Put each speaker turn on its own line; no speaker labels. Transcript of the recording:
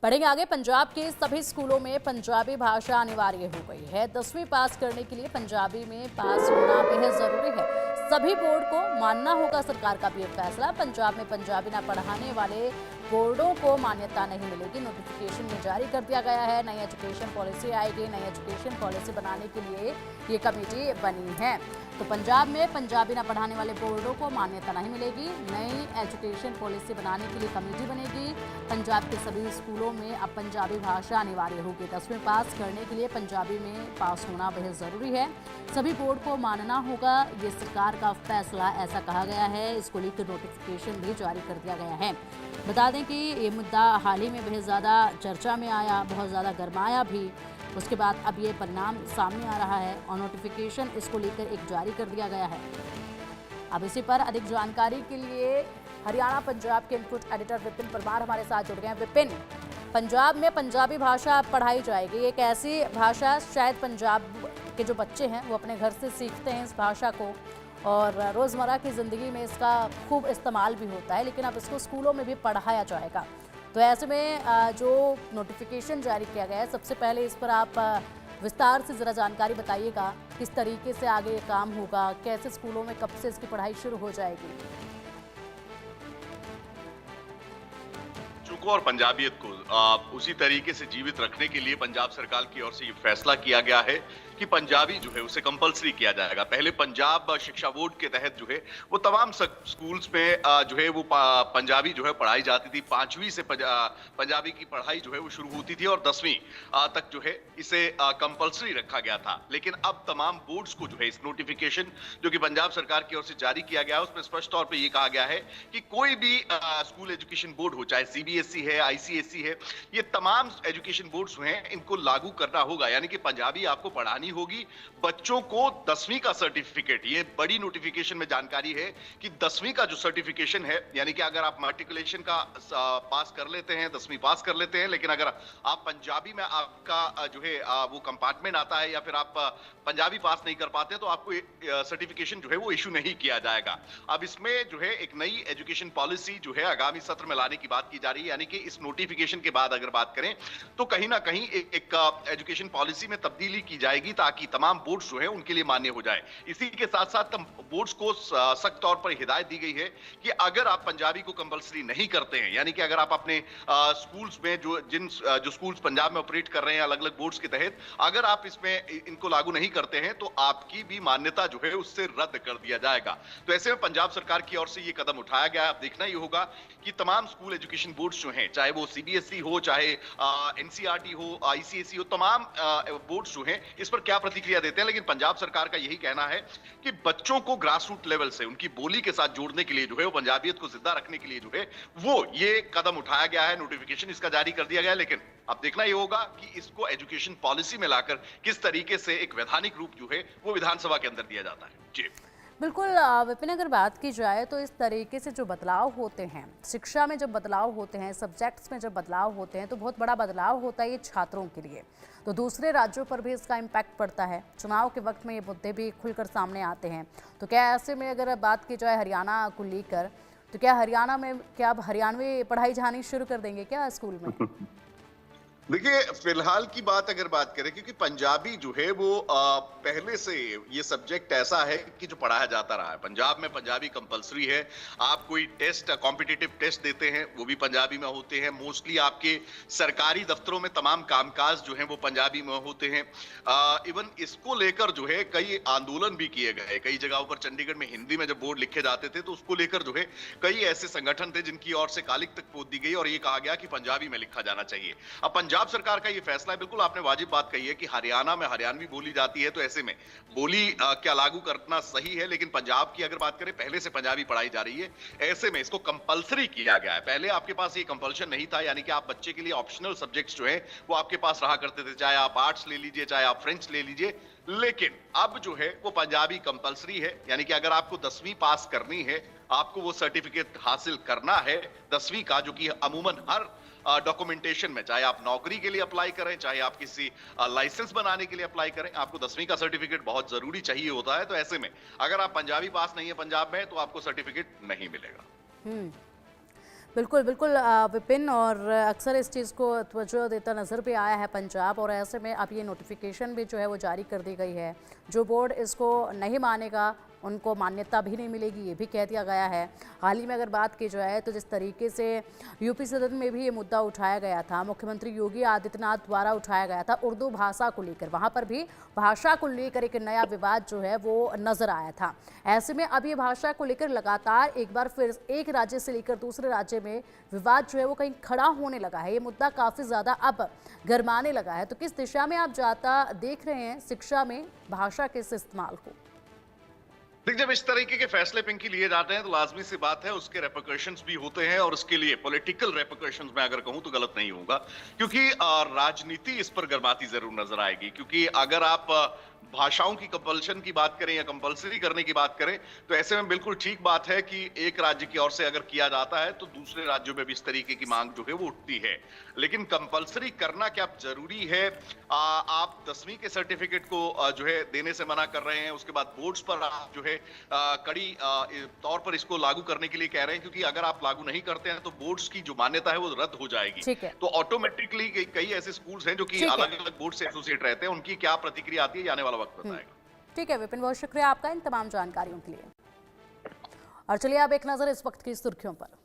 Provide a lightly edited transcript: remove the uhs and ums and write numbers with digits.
पढ़ेंगे आगे। पंजाब के सभी स्कूलों में पंजाबी भाषा अनिवार्य हो गई है। 10वीं पास करने के लिए पंजाबी में पास होना बेहद जरूरी है। सभी बोर्ड को मानना होगा सरकार का भी ये फैसला। पंजाब में पंजाबी न पढ़ाने वाले बोर्डों को मान्यता नहीं मिलेगी। नोटिफिकेशन में जारी कर दिया गया है। नई एजुकेशन पॉलिसी आएगी। नई एजुकेशन पॉलिसी बनाने के लिए ये कमेटी बनी है। तो पंजाब में पंजाबी न पढ़ाने वाले बोर्डों को मान्यता नहीं मिलेगी। नई एजुकेशन पॉलिसी बनाने के लिए कमेटी बनेगी। पंजाब के सभी स्कूलों में अब पंजाबी भाषा अनिवार्य होगी। 10वीं पास करने के लिए पंजाबी में पास होना बेहद ज़रूरी है। सभी बोर्ड को मानना होगा। ये सरकार का फैसला, ऐसा कहा गया है। इसको लेकर नोटिफिकेशन भी जारी कर दिया गया है। बता दें कि ये मुद्दा हाल ही में बेहद ज़्यादा चर्चा में आया, बहुत ज़्यादा गरमाया भी। उसके बाद अब ये परिणाम सामने आ रहा है और नोटिफिकेशन इसको लेकर एक जारी कर दिया गया है। अब इसी पर अधिक जानकारी के लिए हरियाणा पंजाब के इनपुट एडिटर विपिन परमार हमारे साथ जुड़ गए हैं। विपिन, पंजाब में पंजाबी भाषा पढ़ाई जाएगी। एक ऐसी भाषा शायद पंजाब के जो बच्चे हैं वो अपने घर से सीखते हैं इस भाषा को और रोज़मर्रा की ज़िंदगी में इसका खूब इस्तेमाल भी होता है, लेकिन अब इसको स्कूलों में भी पढ़ाया जाएगा। तो ऐसे में जो नोटिफिकेशन जारी किया गया है, सबसे पहले इस पर आप विस्तार से ज़रा जानकारी बताइएगा। किस तरीके से आगे ये काम होगा, कैसे स्कूलों में कब से इसकी पढ़ाई शुरू हो जाएगी?
को और पंजाबियत को उसी तरीके से जीवित रखने के लिए पंजाब सरकार की ओर से ये फैसला किया गया है कि पंजाबी जो है उसे कंपलसरी किया जाएगा। पहले पंजाब शिक्षा बोर्ड के तहत जो है वो तमाम स्कूल्स में जो है वो पंजाबी जो है पढ़ाई जाती थी। 5वीं से पंजाबी की पढ़ाई जो है वो शुरू होती थी और 10वीं तक जो है इसे कंपलसरी रखा गया था। लेकिन अब तमाम बोर्ड्स को जो है इस नोटिफिकेशन जो कि पंजाब सरकार की ओर से जारी किया गया है उसमें स्पष्ट तौर पर यह कहा गया है कि कोई भी स्कूल एजुकेशन बोर्ड हो, चाहे सीबीएसई है, आईसीएसई है, ये तमाम एजुकेशन बोर्ड्स हैं, इनको लागू करना होगा। यानी कि पंजाबी आपको पढ़ानी होगी। बच्चों को 10वीं का सर्टिफिकेट, ये बड़ी नोटिफिकेशन में जानकारी है कि 10वीं का जो सर्टिफिकेशन है, यानी कि अगर आप मैट्रिकुलेशन का पास कर लेते हैं, 10वीं पास कर लेते हैं, लेकिन अगर आप पंजाबी में आपका जो है वो कंपार्टमेंट आता है या फिर आप पंजाबी पास नहीं कर पाते तो आपको सर्टिफिकेशन जो है वो इशू नहीं किया जाएगा। अब इसमें जो है एक नई एजुकेशन पॉलिसी जो है आगामी सत्र में लाने की बात की जा रही है। यानी कि इस नोटिफिकेशन के बाद अगर बात करें तो कहीं ना कहीं एक एजुकेशन पॉलिसी में तब्दीली की जाएगी ताकि तमाम बोर्ड्स जो है उनके लिए मान्य हो जाए। इसी के साथ साथ बोर्ड्स को सख्त तौर पर हिदायत दी गई है कि अगर आप पंजाबी को कंपलसरी नहीं करते हैं, यानी कि अगर आप अपने स्कूल्स में जो स्कूल्स पंजाब में ऑपरेट कर रहे हैं अलग अलग बोर्ड्स के तहत, अगर आप इसमें इनको लागू नहीं करते हैं तो आपकी भी मान्यता जो है उससे रद्द कर दिया जाएगा। तो ऐसे में पंजाब सरकार की ओर से यह कदम उठाया गया है। अब देखना ही होगा कि तमाम स्कूल एजुकेशन बोर्ड्स जो हैं, चाहे वो सीबीएसई हो, चाहे एनसीईआरटी हो, आईसीएसई हो, तमाम बोर्ड्स जो हैं इस पर क्या प्रतिक्रिया देते हैं। लेकिन पंजाब सरकार का यही कहना है कि बच्चों को ग्रास रूट लेवल से उनकी बोली के साथ जोड़ने के लिए जो है वो पंजाबियत को जिंदा रखने के लिए जो है वो ये कदम उठाया गया है। नोटिफिकेशन इसका जारी कर दिया गया है। लेकिन अब देखना ये होगा कि इसको एजुकेशन पॉलिसी में लाकर किस तरीके से एक वैधानिक रूप जो है वो विधानसभा के अंदर दिया जाता है। जी
बिल्कुल विपिन, अगर बात की जाए तो इस तरीके से जो बदलाव होते हैं, शिक्षा में जब बदलाव होते हैं, सब्जेक्ट्स में जब बदलाव होते हैं तो बहुत बड़ा बदलाव होता है ये छात्रों के लिए। तो दूसरे राज्यों पर भी इसका इम्पैक्ट पड़ता है। चुनाव के वक्त में ये मुद्दे भी खुलकर सामने आते हैं। तो क्या ऐसे में अगर बात की जाए हरियाणा को लेकर, तो क्या हरियाणा में क्या अब हरियाणवी पढ़ाई जानी शुरू कर देंगे क्या स्कूल में?
देखिए, फिलहाल की बात अगर बात करें, क्योंकि पंजाबी जो है वो पहले से ये सब्जेक्ट ऐसा है कि जो पढ़ाया जाता रहा है। पंजाब में पंजाबी कंपलसरी है। आप कोई टेस्ट, कॉम्पिटिटिव टेस्ट देते हैं वो भी पंजाबी में होते हैं। मोस्टली आपके सरकारी दफ्तरों में तमाम कामकाज जो हैं वो पंजाबी में होते हैं। इवन इसको लेकर जो है कई आंदोलन भी किए गए। कई जगहों पर चंडीगढ़ में हिंदी में जब बोर्ड लिखे जाते थे तो उसको लेकर जो है कई ऐसे संगठन थे जिनकी ओर से कालिक तक पोत दी गई और ये कहा गया कि पंजाबी में लिखा जाना चाहिए। अब पंजाब सरकार का ये फैसला है। बिल्कुल आपने वाजिब बात कही है कि हरियाणा में हरियाणवी बोली जाती है, तो ऐसे में बोली क्या लागू करना सही है। लेकिन पंजाब की अगर बात करें, पहले से पंजाबी पढ़ाई जा रही है। ऐसे में इसको कंपलसरी किया गया है। पहले आपके पास ये कंपल्शन नहीं था, यानी कि आप बच्चे के लिए ऑप्शनल सब्जेक्ट्स जो है वो आपके पास रहा करते थे, चाहे आप आर्ट्स ले लीजिए, चाहे आप फ्रेंच ले लीजिए। लेकिन अब जो है वो पंजाबी कंपलसरी है। यानी कि अगर आपको 10वीं पास करनी है, आपको वो सर्टिफिकेट हासिल करना है 10वीं का, जो कि अमूमन हर डॉक्यूमेंटेशन में, चाहे आप नौकरी के लिए अप्लाई करें, चाहे आप किसी लाइसेंस बनाने के लिए अप्लाई करें, आपको 10वीं का सर्टिफिकेट बहुत जरूरी चाहिए होता है। तो ऐसे में अगर आप पंजाबी पास नहीं है पंजाब में तो आपको सर्टिफिकेट नहीं मिलेगा।
बिल्कुल बिल्कुल विपिन, और अक्सर इस चीज़ को तवज्जो देता नज़र भी आया है पंजाब, और ऐसे में अब ये नोटिफिकेशन भी जो है वो जारी कर दी गई है। जो बोर्ड इसको नहीं मानेगा उनको मान्यता भी नहीं मिलेगी, ये भी कह दिया गया है। हाल ही में अगर बात की जाए तो जिस तरीके से यूपी सदन में भी ये मुद्दा उठाया गया था, मुख्यमंत्री योगी आदित्यनाथ द्वारा उठाया गया था उर्दू भाषा को लेकर, वहाँ पर भी भाषा को लेकर एक नया विवाद जो है वो नज़र आया था। ऐसे में अब ये भाषा को लेकर लगातार एक बार फिर एक राज्य से लेकर दूसरे राज्य में विवाद जो है वो कहीं खड़ा होने लगा है। ये मुद्दा काफ़ी ज़्यादा अब गरमाने लगा है। तो किस दिशा में आप जाता देख रहे हैं शिक्षा में भाषा के इस इस्तेमाल को?
देखिए, जब इस तरीके के फैसले पिंकी लिए जाते हैं तो लाजमी सी बात है उसके रेपरकशंस भी होते हैं, और उसके लिए पॉलिटिकल रेपरकशंस मैं अगर कहूं तो गलत नहीं होगा, क्योंकि राजनीति इस पर गरमाती जरूर नजर आएगी। क्योंकि अगर आप भाषाओं की कंपल्शन की बात करें या कंपल्सरी करने की बात करें, तो ऐसे में बिल्कुल ठीक बात है कि एक राज्य की ओर से अगर किया जाता है तो दूसरे राज्यों में भी इस तरीके की मांग जो है वो उठती है। लेकिन कंपल्सरी करना क्या जरूरी है? आप 10वीं के सर्टिफिकेट को जो है देने से मना कर रहे हैं, उसके बाद बोर्ड्स पर आप जो है कड़ी तौर पर इसको लागू करने के लिए कह रहे हैं, क्योंकि अगर आप लागू नहीं करते हैं तो बोर्ड्स की जो मान्यता है वो रद्द हो जाएगी।
ठीक है।
तो ऑटोमेटिकली कई ऐसे स्कूल्स हैं जो कि
ठीक है।
अलग अलग बोर्ड से एसोसिएट रहते हैं, उनकी क्या प्रतिक्रिया आती है आने वाला वक्त बताएगा।
ठीक है विपिन, बहुत शुक्रिया आपका इन तमाम जानकारियों के लिए। और चलिए अब एक नज़र इस वक्त की सुर्खियों पर।